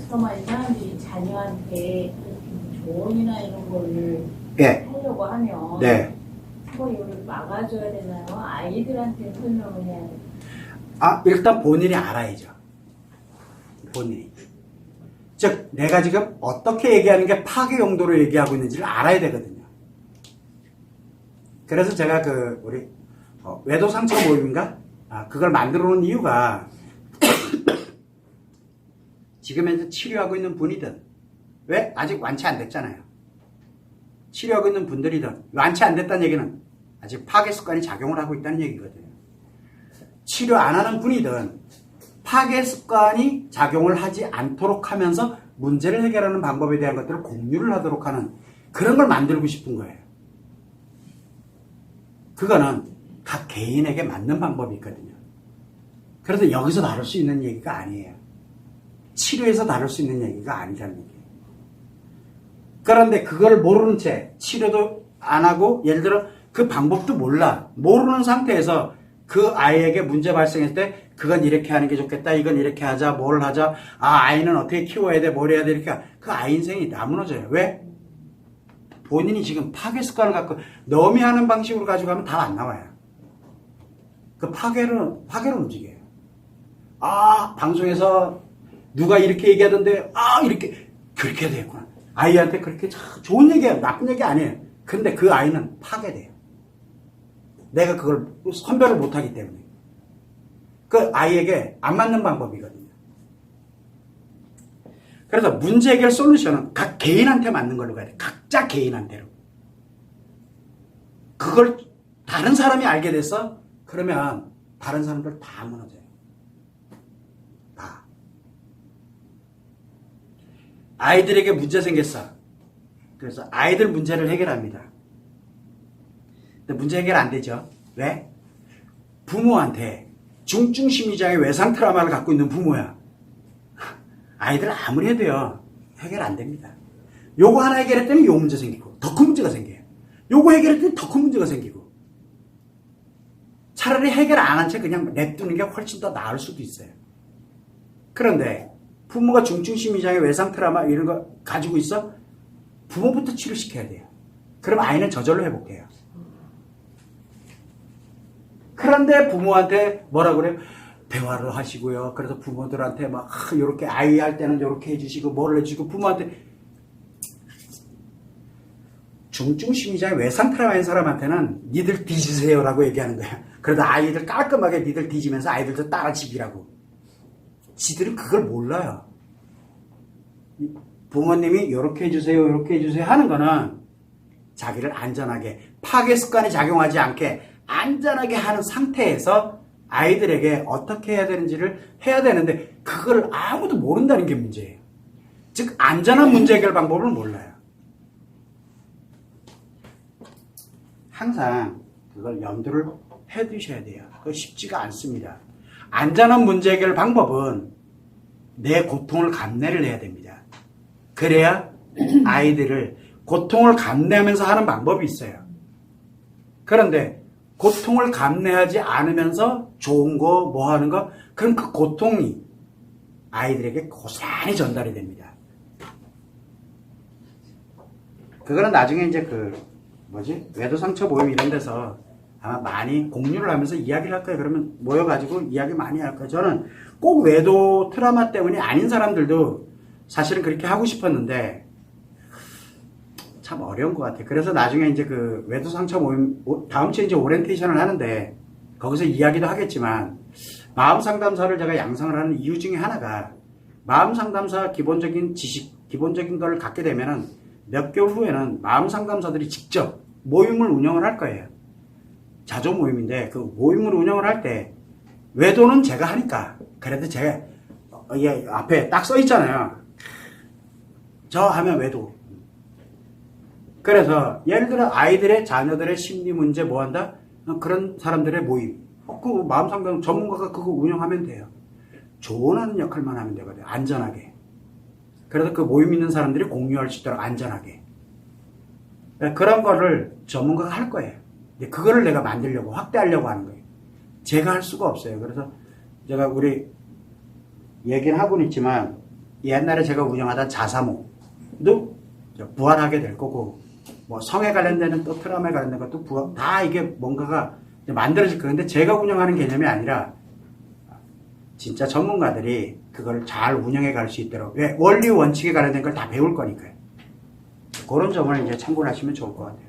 잠깐만, 이 사람들이 자녀한테 그렇게 조언이나 이런 거를 예. 하려고 하면 네. 그거 이걸 막아줘야 되나요? 아이들한테 설명을 해야 돼요? 일단 본인이 알아야죠. 본인이. 즉, 내가 지금 어떻게 얘기하는 게 파괴 용도로 얘기하고 있는지를 알아야 되거든요. 그래서 제가 우리, 외도 상처 모임인가? 그걸 만들어 놓은 이유가, 지금 현재 치료하고 있는 분이든, 왜? 아직 완치 안 됐잖아요. 치료하고 있는 분들이든, 완치 안 됐다는 얘기는 아직 파괴 습관이 작용을 하고 있다는 얘기거든요. 치료 안 하는 분이든, 파괴 습관이 작용을 하지 않도록 하면서 문제를 해결하는 방법에 대한 것들을 공유를 하도록 하는 그런 걸 만들고 싶은 거예요. 그거는 각 개인에게 맞는 방법이 있거든요. 그래서 여기서 다룰 수 있는 얘기가 아니에요. 치료에서 다룰 수 있는 얘기가 아니라는 얘기예요. 그런데 그걸 모르는 채 치료도 안 하고 예를 들어 그 방법도 모르는 상태에서 그 아이에게 문제 발생했을 때 그건 이렇게 하는 게 좋겠다, 이건 이렇게 하자, 뭘 하자, 아이는 어떻게 키워야 돼, 뭘 해야 돼, 이렇게 그 아이 인생이 다 무너져요. 왜? 본인이 지금 파괴 습관을 갖고 너미 하는 방식으로 가지고 가면 답 안 나와요. 그 파괴로 움직여요. 방송에서 누가 이렇게 얘기하던데, 이렇게, 그렇게 되겠구나. 아이한테 그렇게 좋은 얘기야, 나쁜 얘기 아니에요. 근데 그 아이는 파괴돼요. 내가 그걸 선별을 못하기 때문에. 그 아이에게 안 맞는 방법이거든요. 그래서 문제 해결 솔루션은 각 개인한테 맞는 걸로 가야 돼. 각자 개인한테로. 그걸 다른 사람이 알게 됐어? 그러면 다른 사람들 다 무너져요. 다. 아이들에게 문제 생겼어. 그래서 아이들 문제를 해결합니다. 근데 문제 해결 안 되죠. 왜? 부모한테 중증심리장애 외상 트라우마를 갖고 있는 부모야. 아이들 아무리 해도요, 해결 안 됩니다. 요거 하나 해결했더니 요 문제 생기고, 더 큰 문제가 생겨요. 요거 해결했더니 더 큰 문제가 생기고. 차라리 해결 안 한 채 그냥 냅두는 게 훨씬 더 나을 수도 있어요. 그런데 부모가 중증심리장애 외상 트라우마 이런 거 가지고 있어? 부모부터 치료시켜야 돼요. 그럼 아이는 저절로 회복해요. 그런데 부모한테 뭐라 그래요? 대화를 하시고요. 그래서 부모들한테 막 이렇게 아이 할 때는 이렇게 해주시고 뭘 해주시고 부모한테 중증심리장애 외상 트라우마인 사람한테는 니들 뒤지세요라고 얘기하는 거야. 그러다 아이들 깔끔하게 니들 뒤지면서 아이들도 따라 지기라고. 지들은 그걸 몰라요. 부모님이 이렇게 해주세요, 이렇게 해주세요 하는 거는 자기를 안전하게 파괴 습관이 작용하지 않게 안전하게 하는 상태에서 아이들에게 어떻게 해야 되는지를 해야 되는데 그걸 아무도 모른다는 게 문제예요. 즉 안전한 문제 해결 방법을 몰라요. 항상 그걸 염두를 해 두셔야 돼요. 그거 쉽지가 않습니다. 안전한 문제 해결 방법은 내 고통을 감내를 해야 됩니다. 그래야 아이들을 고통을 감내하면서 하는 방법이 있어요. 그런데 고통을 감내하지 않으면서 좋은 거, 뭐 하는 거, 그럼 그 고통이 아이들에게 고스란히 전달이 됩니다. 그거는 나중에 이제 외도 상처 모임 이런 데서 아마 많이 공유를 하면서 이야기를 할 거예요. 그러면 모여가지고 이야기 많이 할 거예요. 저는 꼭 외도 트라우마 때문이 아닌 사람들도 사실은 그렇게 하고 싶었는데 참 어려운 것 같아요. 그래서 나중에 이제 외도 상처 모임, 다음 주에 이제 오리엔테이션을 하는데, 거기서 이야기도 하겠지만, 마음 상담사를 제가 양성을 하는 이유 중에 하나가, 마음 상담사 기본적인 지식, 기본적인 걸 갖게 되면은, 몇 개월 후에는 마음 상담사들이 직접 모임을 운영을 할 거예요. 자조 모임인데, 그 모임을 운영을 할 때, 외도는 제가 하니까, 그래도 제가, 앞에 딱 써 있잖아요. 저 하면 외도. 그래서 예를 들어 아이들의 자녀들의 심리 문제 뭐 한다? 그런 사람들의 모임. 그 마음상담 전문가가 그거 운영하면 돼요. 조언하는 역할만 하면 되거든요. 안전하게. 그래서 그 모임 있는 사람들이 공유할 수 있도록 안전하게. 그런 거를 전문가가 할 거예요. 근데 그거를 내가 만들려고 확대하려고 하는 거예요. 제가 할 수가 없어요. 그래서 제가 우리 얘기는 하고는 있지만 옛날에 제가 운영하던 자사모도 부활하게 될 거고, 뭐 성에 관련되는 또 트라우마에 관련된 것도 부활, 다 이게 뭔가가 만들어질 거예요. 근데 제가 운영하는 개념이 아니라 진짜 전문가들이 그걸 잘 운영해 갈 수 있도록, 왜 원리 원칙에 관련된 걸 다 배울 거니까요. 그런 점을 이제 참고를 하시면 좋을 것 같아요.